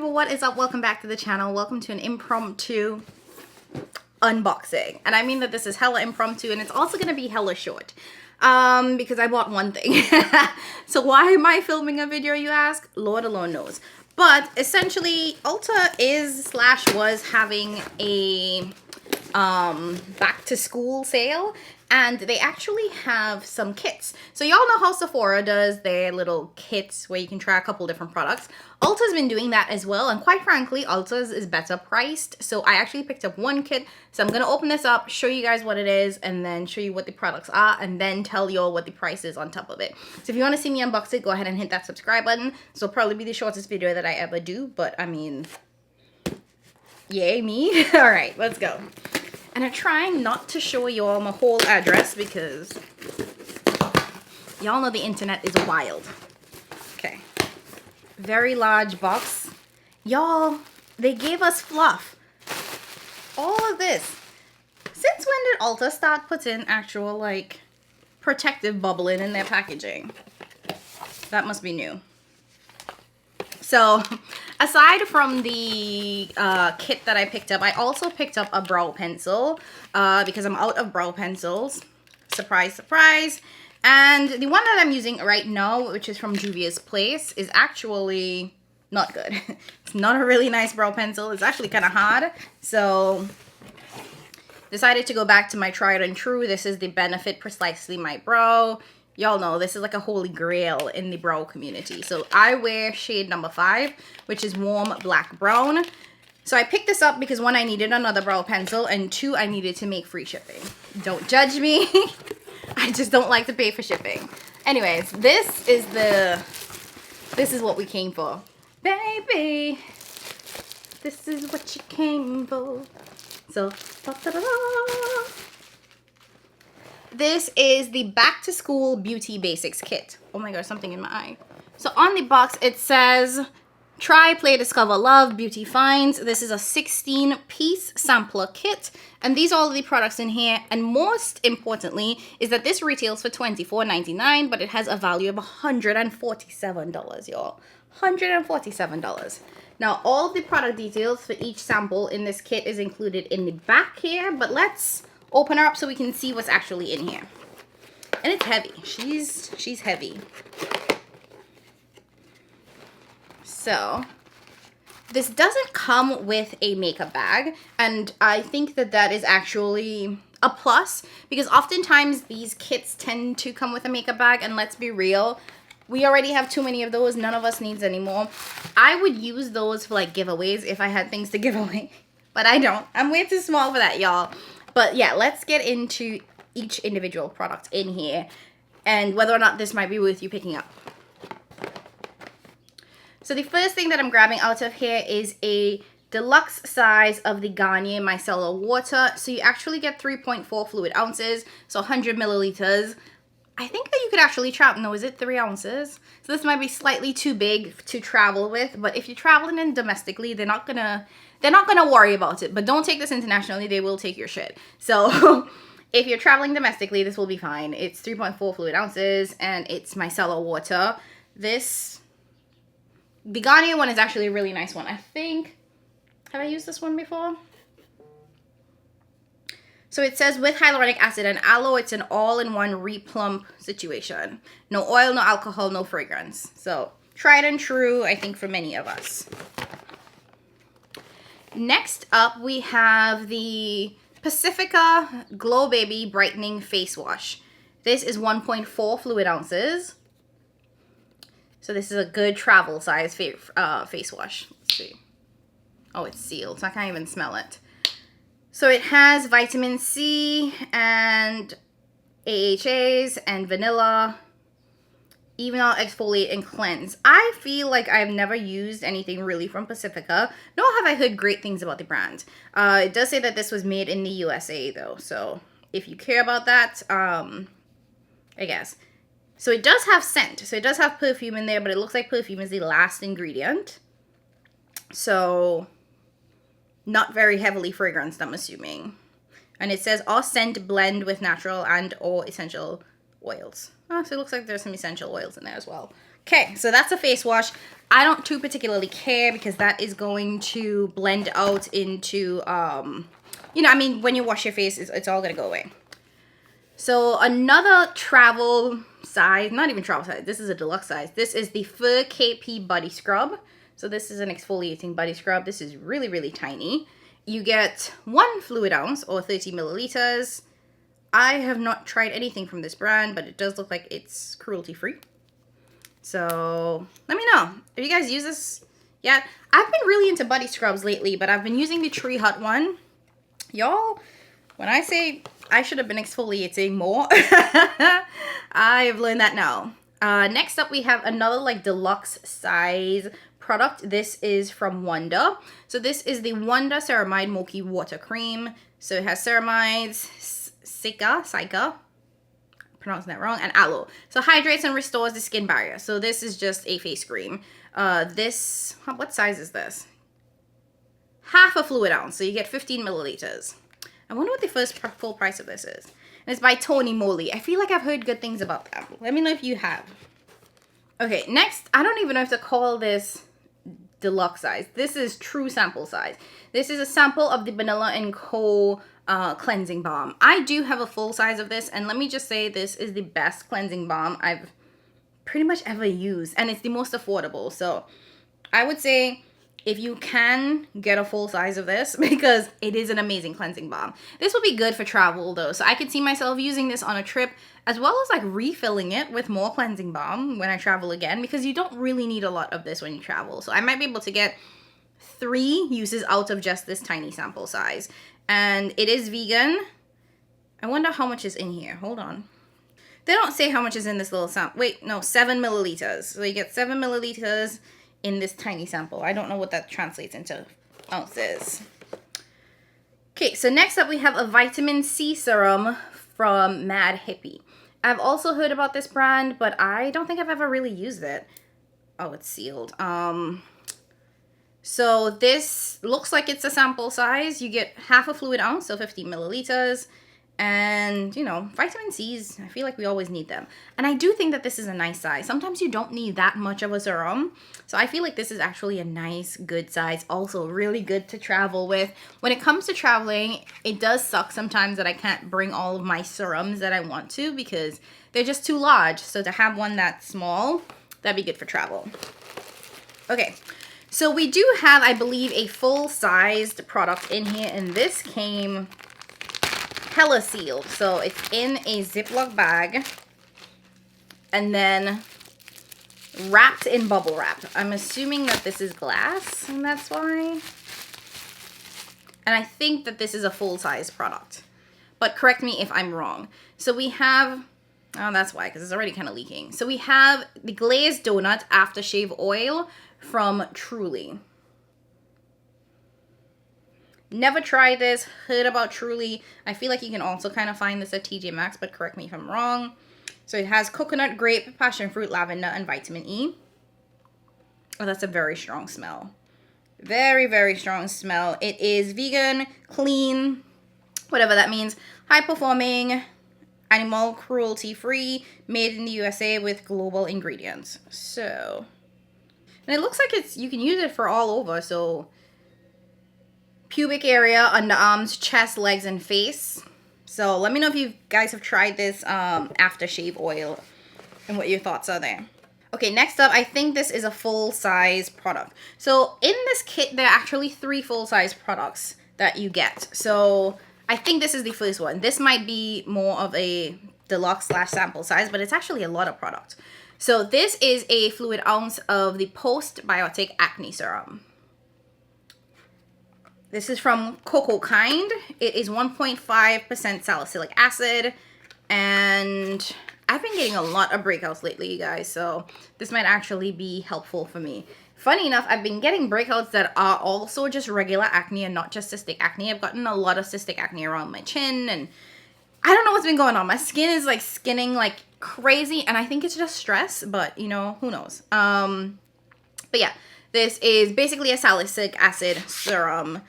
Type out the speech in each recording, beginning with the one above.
people, what is up? Welcome back to the channel. Welcome to an impromptu unboxing. And I mean that this is hella impromptu, and it's also going to be hella short. Because I bought one thing. So why am I filming a video, you ask? Lord alone knows. But essentially, Ulta was having a back to school sale, and they actually have some kits. So y'all know how Sephora does their little kits where you can try a couple different products. Ulta's been doing that as well, and quite frankly, Ulta's is better priced. So I actually picked up one kit. So I'm gonna open this up, show you guys what it is, and then show you what the products are, and then tell y'all what the price is on top of it. So if you want to see me unbox it, go ahead and hit that subscribe button. This will probably be the shortest video that I ever do, but I mean, yay me. All right, let's go. And I'm trying not to show you all my whole address because y'all know the internet is wild. Okay. Very large box. Y'all, they gave us fluff. All of this. Since when did Ulta start putting actual, like, protective bubbling in their packaging? That must be new. So, aside from the kit that I picked up, I also picked up a brow pencil because I'm out of brow pencils. Surprise, surprise. And the one that I'm using right now, which is from Juvia's Place, is actually not good. It's not a really nice brow pencil. It's actually kind of hard. So, decided to go back to my tried and true. This is the Benefit Precisely My Brow. Y'all know this is like a holy grail in the brow community. So I wear shade number 5, which is warm black brown. So I picked this up because 1, I needed another brow pencil, and 2, I needed to make free shipping. Don't judge me. I just don't like to pay for shipping. Anyways, this is what we came for. Baby, this is what you came for. So, da-da-da-da. This is the Back to School Beauty Basics Kit. Oh my god, something in my eye. So on the box, it says, Try, Play, Discover, Love, Beauty Finds. This is a 16-piece sampler kit. And these are all the products in here. And most importantly, is that this retails for $24.99, but it has a value of $147, y'all. $147. Now, all of the product details for each sample in this kit is included in the back here, but let's open her up so we can see what's actually in here. And it's heavy. She's heavy. So this doesn't come with a makeup bag, and I think that that is actually a plus, because oftentimes these kits tend to come with a makeup bag, and let's be real, we already have too many of those. None of us needs any more. I would use those for like giveaways if I had things to give away, but I don't. I'm way too small for that, y'all. But yeah, let's get into each individual product in here and whether or not this might be worth you picking up. So the first thing that I'm grabbing out of here is a deluxe size of the Garnier Micellar Water. So you actually get 3.4 fluid ounces, so 100 milliliters. I think that you could actually travel. No, is it 3 ounces? So this might be slightly too big to travel with, but if you're traveling in domestically, they're not gonna worry about it. But don't take this internationally, they will take your shit. So if you're traveling domestically, this will be fine. It's 3.4 fluid ounces, and it's micellar water. The Garnier one is actually a really nice one. I think, have I used this one before? So it says with hyaluronic acid and aloe, it's an all-in-one replump situation. No oil, no alcohol, no fragrance. So tried and true, I think, for many of us. Next up, we have the Pacifica Glow Baby Brightening Face Wash. This is 1.4 fluid ounces. So this is a good travel size face wash. Let's see. Oh, it's sealed, so I can't even smell it. So it has vitamin C and AHAs and vanilla, even out exfoliate and cleanse. I feel like I've never used anything really from Pacifica, nor have I heard great things about the brand. It does say that this was made in the USA though, so if you care about that, I guess. So it does have scent, so it does have perfume in there, but it looks like perfume is the last ingredient. So not very heavily fragranced, I'm assuming. And it says all scent blend with natural and or essential oils. Oh, so it looks like there's some essential oils in there as well. Okay, so that's a face wash. I don't too particularly care because that is going to blend out into, you know, I mean, when you wash your face, it's all going to go away. So another travel size, not even travel size, this is a deluxe size. This is the Fur KP Body Scrub. So this is an exfoliating body scrub. This is really, really tiny. You get 1 fluid ounce or 30 milliliters. I have not tried anything from this brand, but it does look like it's cruelty-free. So let me know if you guys use this yet. I've been really into body scrubs lately, but I've been using the Tree Hut one. Y'all, when I say I should have been exfoliating more, I have learned that now. Next up, we have another like deluxe size product. This is from Wonder. So this is the Wonder Ceramide Milky Water Cream. So it has ceramides, cica, pronouncing that wrong, and aloe. So hydrates and restores the skin barrier. So this is just a face cream. What size is this? Half a fluid ounce. So you get 15 milliliters. I wonder what the first full price of this is. And it's by Tony Moly. I feel like I've heard good things about them. Let me know if you have. Okay, next, I don't even know if to call this deluxe size. This is true sample size. This is a sample of the Vanilla & Co. Cleansing balm. I do have a full size of this, and let me just say this is the best cleansing balm I've pretty much ever used, and it's the most affordable. So I would say if you can get a full size of this, because it is an amazing cleansing balm. This would be good for travel though, so I could see myself using this on a trip, as well as like refilling it with more cleansing balm when I travel again, because you don't really need a lot of this when you travel. So I might be able to get 3 uses out of just this tiny sample size. And it is vegan. I wonder how much is in here. Hold on. They don't say how much is in this little sample. Wait, no, 7 milliliters. So you get 7 milliliters in this tiny sample. I don't know what that translates into ounces. Okay, so next up we have a vitamin C serum from Mad Hippie. I've also heard about this brand, but I don't think I've ever really used it. Oh, it's sealed. So this looks like it's a sample size. You get half a fluid ounce, so 50 milliliters. And, you know, vitamin C's, I feel like we always need them. And I do think that this is a nice size. Sometimes you don't need that much of a serum. So I feel like this is actually a nice, good size. Also really good to travel with. When it comes to traveling, it does suck sometimes that I can't bring all of my serums that I want to because they're just too large. So to have one that small, that'd be good for travel. Okay, so we do have, I believe, a full-sized product in here. And this came hella sealed. So it's in a Ziploc bag and then wrapped in bubble wrap. I'm assuming that this is glass and that's why. And I think that this is a full-size product, but correct me if I'm wrong. So we have, oh, that's why, because it's already kind of leaking. So we have the glazed donut aftershave oil from Truly. Never tried this, heard about Truly. I feel like you can also kind of find this at TJ Maxx, but correct me if I'm wrong. So it has coconut, grape, passion fruit, lavender, and vitamin E. Oh, that's a very strong smell. Very, very strong smell. It is vegan, clean, whatever that means. High-performing, animal cruelty-free, made in the USA with global ingredients. So, and it looks like you can use it for all over, so pubic area, underarms, chest, legs, and face. So let me know if you guys have tried this aftershave oil and what your thoughts are there. Okay, next up, I think this is a full-size product. So in this kit, there are actually 3 full-size products that you get. So I think this is the first one. This might be more of a deluxe / sample size, but it's actually a lot of product. So this is a fluid ounce of the Postbiotic Acne Serum. This is from Cocokind. It is 1.5% salicylic acid. And I've been getting a lot of breakouts lately, you guys. So this might actually be helpful for me. Funny enough, I've been getting breakouts that are also just regular acne and not just cystic acne. I've gotten a lot of cystic acne around my chin. And I don't know what's been going on. My skin is like skinning like crazy. And I think it's just stress. But, you know, who knows? But yeah, this is basically a salicylic acid serum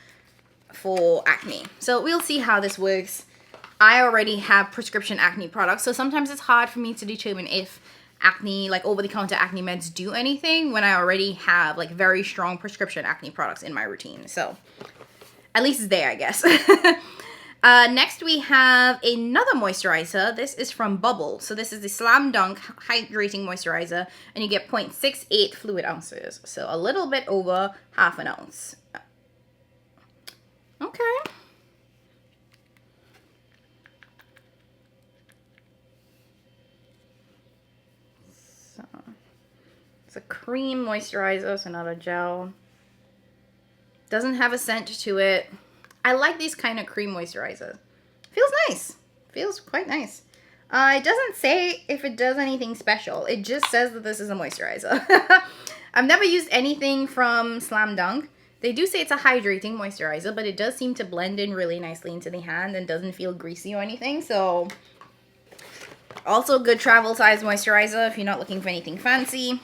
for acne. So we'll see how this works. I already have prescription acne products, so sometimes it's hard for me to determine if acne, like over-the-counter acne meds do anything when I already have like very strong prescription acne products in my routine. So at least it's there, I guess. Next we have another moisturizer. This is from Bubble. So this is the Slam Dunk Hydrating Moisturizer, and you get 0.68 fluid ounces. So a little bit over half an ounce. Okay. So it's a cream moisturizer, so not a gel. Doesn't have a scent to it. I like these kind of cream moisturizers. Feels nice. Feels quite nice. It doesn't say if it does anything special. It just says that this is a moisturizer. I've never used anything from Slam Dunk. They do say it's a hydrating moisturizer, but it does seem to blend in really nicely into the hand and doesn't feel greasy or anything. So also good travel size moisturizer if you're not looking for anything fancy.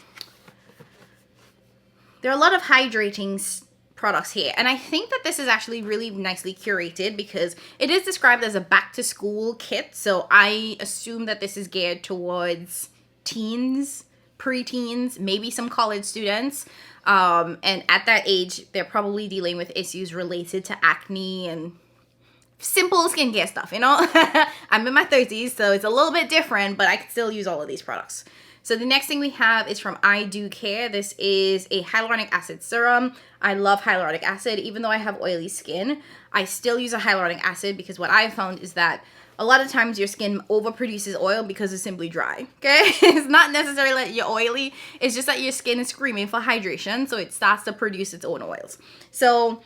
There are a lot of hydrating products here, and I think that this is actually really nicely curated because it is described as a back to school kit, so I assume that this is geared towards teens, preteens, maybe some college students, and at that age they're probably dealing with issues related to acne and simple skincare stuff, you know. I'm in my 30s, so it's a little bit different, but I can still use all of these products. So the next thing we have is from I Do Care. This is a hyaluronic acid serum. I love hyaluronic acid. Even though I have oily skin, I still use a hyaluronic acid because what I found is that a lot of times your skin overproduces oil because it's simply dry, okay? It's not necessarily that you're oily. It's just that your skin is screaming for hydration, so it starts to produce its own oils. So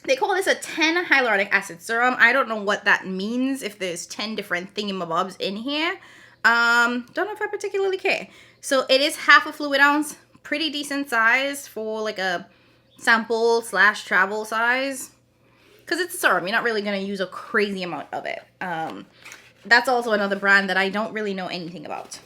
they call this a 10 hyaluronic acid serum. I don't know what that means, if there's 10 different thingamabobs in here. Don't know if I particularly care. So it is half a fluid ounce, pretty decent size for like a sample / travel size. Because it's a serum, you're not really going to use a crazy amount of it. That's also another brand that I don't really know anything about.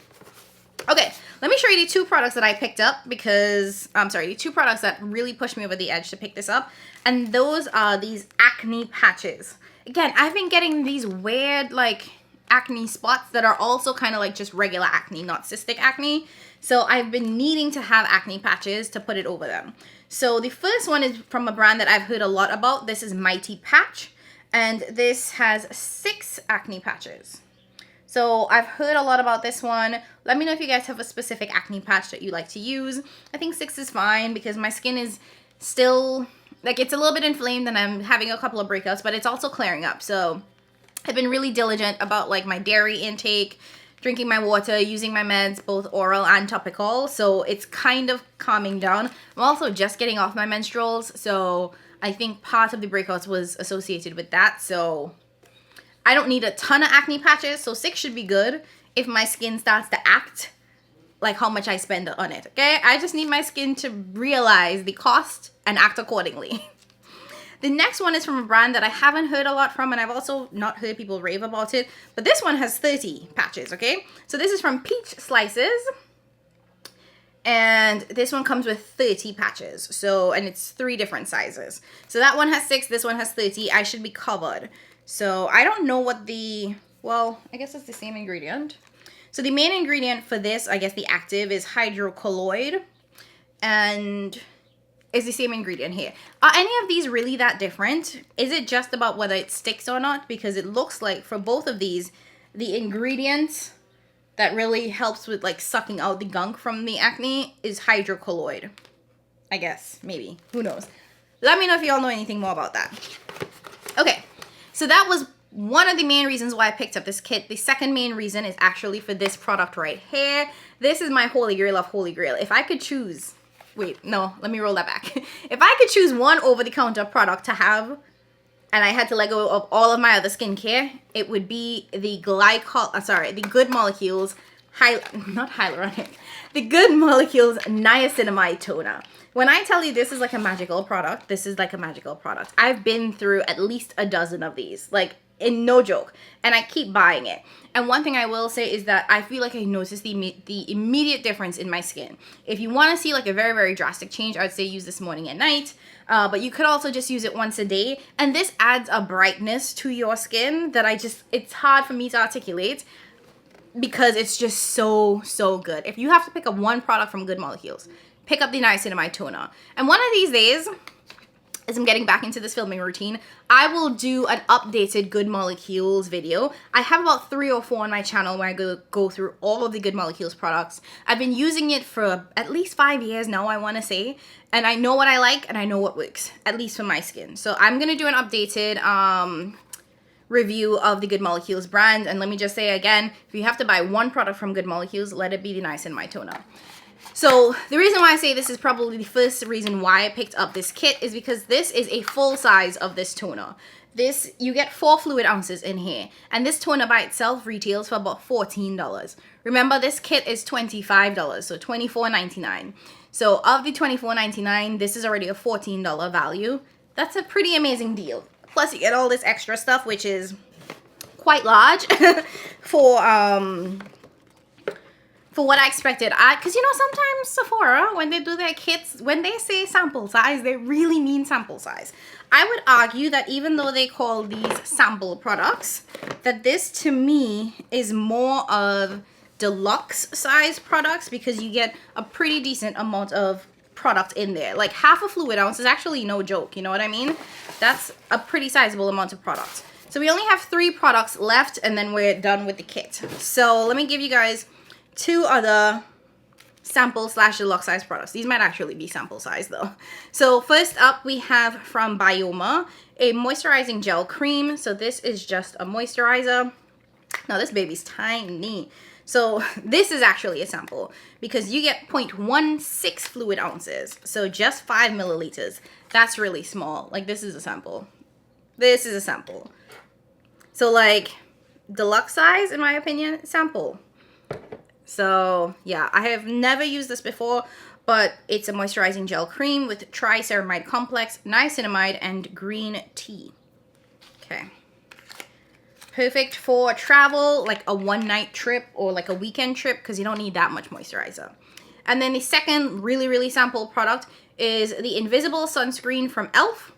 Okay, let me show you the two products that I picked up because, the two products that really pushed me over the edge to pick this up. And those are these acne patches. Again, I've been getting these weird, like, acne spots that are also kind of like just regular acne, not cystic acne. So I've been needing to have acne patches to put it over them. So the first one is from a brand that I've heard a lot about. This is Mighty Patch, and this has 6 acne patches. So I've heard a lot about this one. Let me know if you guys have a specific acne patch that you like to use. I think 6 is fine because my skin is still, like, it's a little bit inflamed and I'm having a couple of breakouts, but it's also clearing up. So I've been really diligent about like my dairy intake, drinking my water, using my meds, both oral and topical. So it's kind of calming down. I'm also just getting off my menstruals. So I think part of the breakouts was associated with that. So I don't need a ton of acne patches. So 6 should be good if my skin starts to act like how much I spend on it. Okay, I just need my skin to realize the cost and act accordingly. The next one is from a brand that I haven't heard a lot from, and I've also not heard people rave about it, but this one has 30 patches, okay? So this is from Peach Slices, and this one comes with 30 patches, so, and it's 3 different sizes. So that one has 6, this one has 30, I should be covered. So I don't know what the, well, I guess it's the same ingredient. So the main ingredient for this, I guess the active, is hydrocolloid, and is the same ingredient here. Are any of these really that different? Is it just about whether it sticks or not? Because it looks like for both of these, the ingredient that really helps with like sucking out the gunk from the acne is hydrocolloid. I guess, maybe, who knows? Let me know if y'all know anything more about that. Okay, so that was one of the main reasons why I picked up this kit. The second main reason is actually for this product right here. This is my holy grail of holy grail. If I could choose, wait, no, let me roll that back. If I could choose one over-the-counter product to have, and I had to let go of all of my other skincare, it would be the the Good Molecules, not hyaluronic, the Good Molecules Niacinamide Toner. When I tell you this is like a magical product, this is like a magical product. I've been through at least a dozen of these, like, in no joke, and I keep buying it. And one thing I will say is that I feel like I noticed the immediate difference in my skin. If you want to see like a very, very drastic change, I would say use this morning and night, but you could also just use it once a day, and this adds a brightness to your skin that it's hard for me to articulate. because it's just so good. If you have to pick up one product from Good Molecules, pick up the niacinamide toner. And one of these days, as I'm getting back into this filming routine, I will do an updated Good Molecules video. I have about 3 or 4 on my channel where I go through all of the Good Molecules products. I've been using it for at least 5 years now, I want to say. And I know what I like and I know what works, at least for my skin. So I'm going to do an updated review of the Good Molecules brand. And let me just say again, if you have to buy one product from Good Molecules, let it be the niacinamide toner. So the reason why I say this is probably the first reason why I picked up this kit is because this is a full size of this toner. This, you get 4 fluid ounces in here, and this toner by itself retails for about $14. Remember, this kit is $25, so $24.99. So of the $24.99, this is already a $14 value. That's a pretty amazing deal. Plus you get all this extra stuff, which is quite large for what I expected. Because you know, sometimes Sephora, when they do their kits, when they say sample size, they really mean sample size. I would argue that even though they call these sample products, that this to me is more of deluxe size products, because you get a pretty decent amount of product in there. Like half a fluid ounce is actually no joke, you know what I mean? That's a pretty sizable amount of product. So we only have 3 products left, and then we're done with the kit. So let me give you guys 2 other sample / deluxe size products. These might actually be sample size though. So first up, we have from Bioma a moisturizing gel cream. So this is just a moisturizer. Now this baby's tiny. So this is actually a sample because you get 0.16 fluid ounces. So just 5 milliliters. That's really small. Like this is a sample. This is a sample. So like deluxe size, in my opinion, sample. So yeah, I have never used this before, but it's a moisturizing gel cream with triceramide complex, niacinamide, and green tea. Okay. Perfect for travel, like a one-night trip or like a weekend trip, because you don't need that much moisturizer. And then the second really sample product is the Invisible Sunscreen from e.l.f.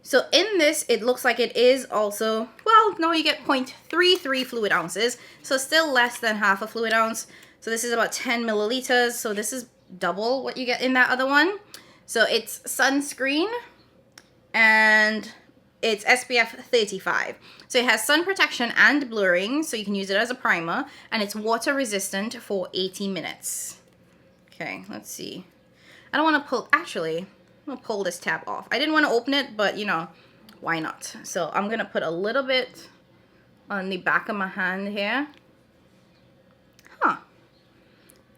So in this, it looks like it is also, well, no, you get 0.33 fluid ounces. So still less than half a fluid ounce. So this is about 10 milliliters. So this is double what you get in that other one. So it's sunscreen and it's SPF 35. So it has sun protection and blurring. So you can use it as a primer, and it's water resistant for 80 minutes. Okay, let's see. I don't want to pull, actually, I'm gonna pull this tab off. I didn't want to open it, but you know, why not? So I'm gonna put a little bit on the back of my hand here. Huh.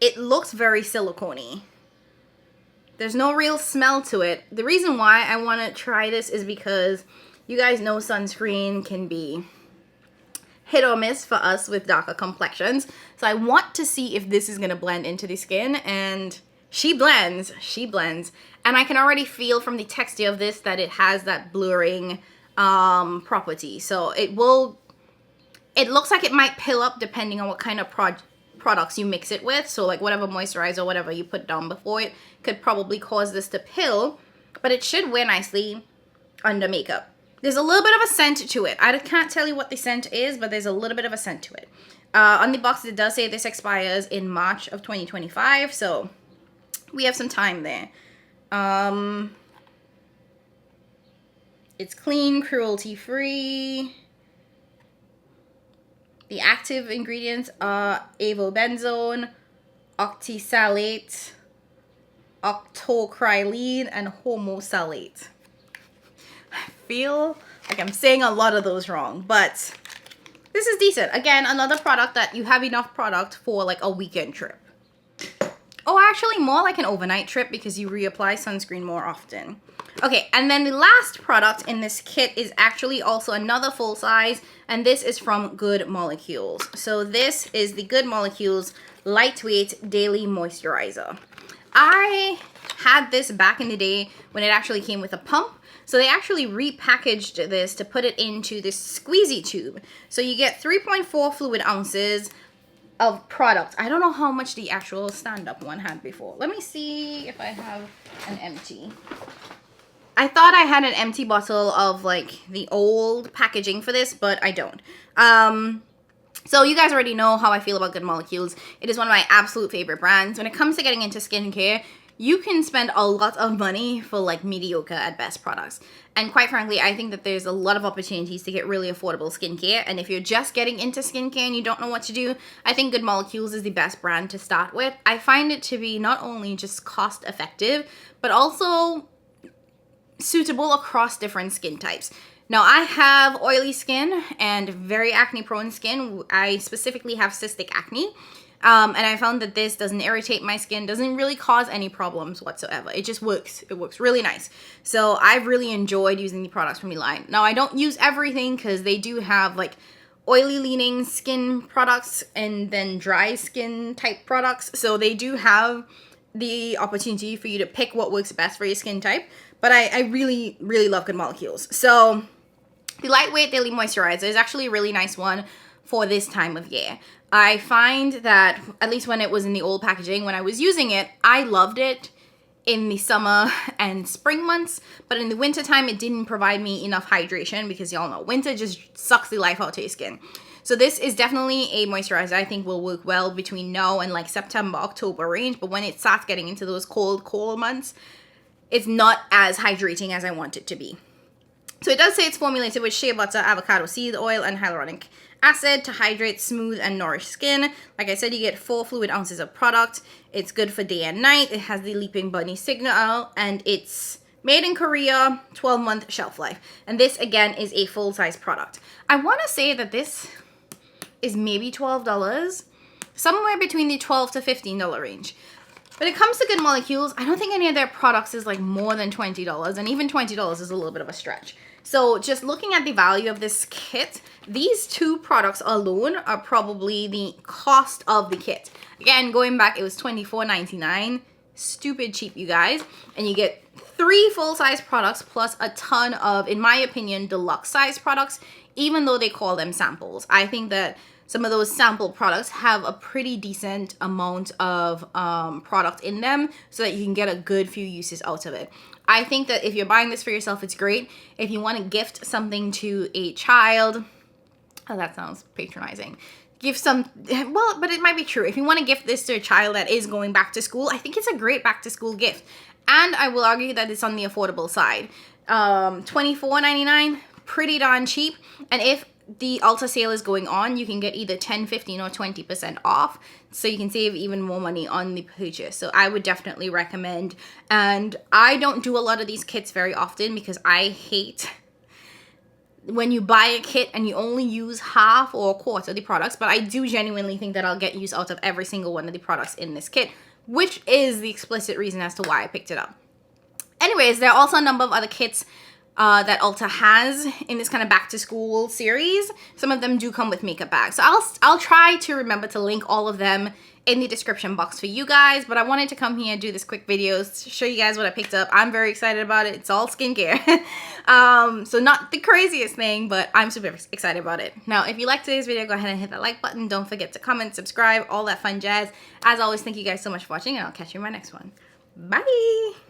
It looks very silicone-y. There's no real smell to it. The reason why I want to try this is because you guys know sunscreen can be hit or miss for us with darker complexions. So I want to see if this is gonna blend into the skin, and she blends. And I can already feel from the texture of this that it has that blurring property. So it looks like it might pill up depending on what kind of products you mix it with. So like whatever moisturizer, whatever you put down before it could probably cause this to pill, but it should wear nicely under makeup. There's a little bit of a scent to it. I can't tell you what the scent is, but there's a little bit of a scent to it. On the box, it does say this expires in March of 2025, so we have some time there. It's clean, cruelty-free. The active ingredients are avobenzone, octisalate, octocrylene, and homosalate. I feel like I'm saying a lot of those wrong, but this is decent. Again, another product that you have enough product for like a weekend trip. Oh, actually more like an overnight trip because you reapply sunscreen more often. Okay, and then the last product in this kit is actually also another full size, and this is from Good Molecules. So this is the Good Molecules Lightweight Daily Moisturizer. I had this back in the day when it actually came with a pump. So they actually repackaged this to put it into this squeezy tube. So you get 3.4 fluid ounces of product. I don't know how much the actual stand-up one had before. Let me see if I have an empty. I thought I had an empty bottle of like the old packaging for this, but I don't. So you guys already know how I feel about Good Molecules. It is one of my absolute favorite brands. When it comes to getting into skincare, you can spend a lot of money for like mediocre at best products. And quite frankly, I think that there's a lot of opportunities to get really affordable skincare. And if you're just getting into skincare and you don't know what to do, I think Good Molecules is the best brand to start with. I find it to be not only just cost effective, but also suitable across different skin types. Now, I have oily skin and very acne prone skin. I specifically have cystic acne. And I found that this doesn't irritate my skin, doesn't really cause any problems whatsoever. It just works. It works really nice. So I've really enjoyed using the products from the line. Now, I don't use everything because they do have like oily leaning skin products and then dry skin type products. So they do have the opportunity for you to pick what works best for your skin type. But I really, really love Good Molecules. So the Lightweight Daily Moisturizer is actually a really nice one for this time of year. I find that, at least when it was in the old packaging, when I was using it, I loved it in the summer and spring months, but in the winter time, it didn't provide me enough hydration because y'all know winter just sucks the life out of your skin. So this is definitely a moisturizer I think will work well between now and like September, October range, but when it starts getting into those cold months, it's not as hydrating as I want it to be. So it does say it's formulated with shea butter, avocado seed oil, and hyaluronic acid to hydrate, smooth, and nourish skin. Like I said, you get 4 fluid ounces of product. It's good for day and night. It has the leaping bunny signal, and it's made in Korea, 12-month shelf life. And this, again, is a full-size product. I want to say that this is maybe $12, somewhere between the $12 to $15 range. When it comes to Good Molecules, I don't think any of their products is like more than $20, and even $20 is a little bit of a stretch. So just looking at the value of this kit, these 2 products alone are probably the cost of the kit. Again, going back, it was $24.99. Stupid cheap, you guys. And you get 3 full-size products plus a ton of, in my opinion, deluxe size products, even though they call them samples. I think that some of those sample products have a pretty decent amount of product in them so that you can get a good few uses out of it. I think that if you're buying this for yourself, it's great. If you want to gift something to a child, oh, that sounds patronizing. Give some, well, but it might be true. If you want to gift this to a child that is going back to school, I think it's a great back to school gift. And I will argue that it's on the affordable side. $24.99, pretty darn cheap. And if the Ulta sale is going on, you can get either 10, 15, or 20% off. So you can save even more money on the purchase. So I would definitely recommend. And I don't do a lot of these kits very often because I hate when you buy a kit and you only use half or a quarter of the products. But I do genuinely think that I'll get use out of every single one of the products in this kit, which is the explicit reason as to why I picked it up. Anyways, there are also a number of other kits that Ulta has in this kind of back to school series. Some of them do come with makeup bags. So I'll try to remember to link all of them in the description box for you guys. But I wanted to come here and do this quick video to show you guys what I picked up. I'm very excited about it. It's all skincare. So not the craziest thing, but I'm super excited about it. Now, if you liked today's video, go ahead and hit that like button. Don't forget to comment, subscribe, all that fun jazz. As always, thank you guys so much for watching, and I'll catch you in my next one. Bye!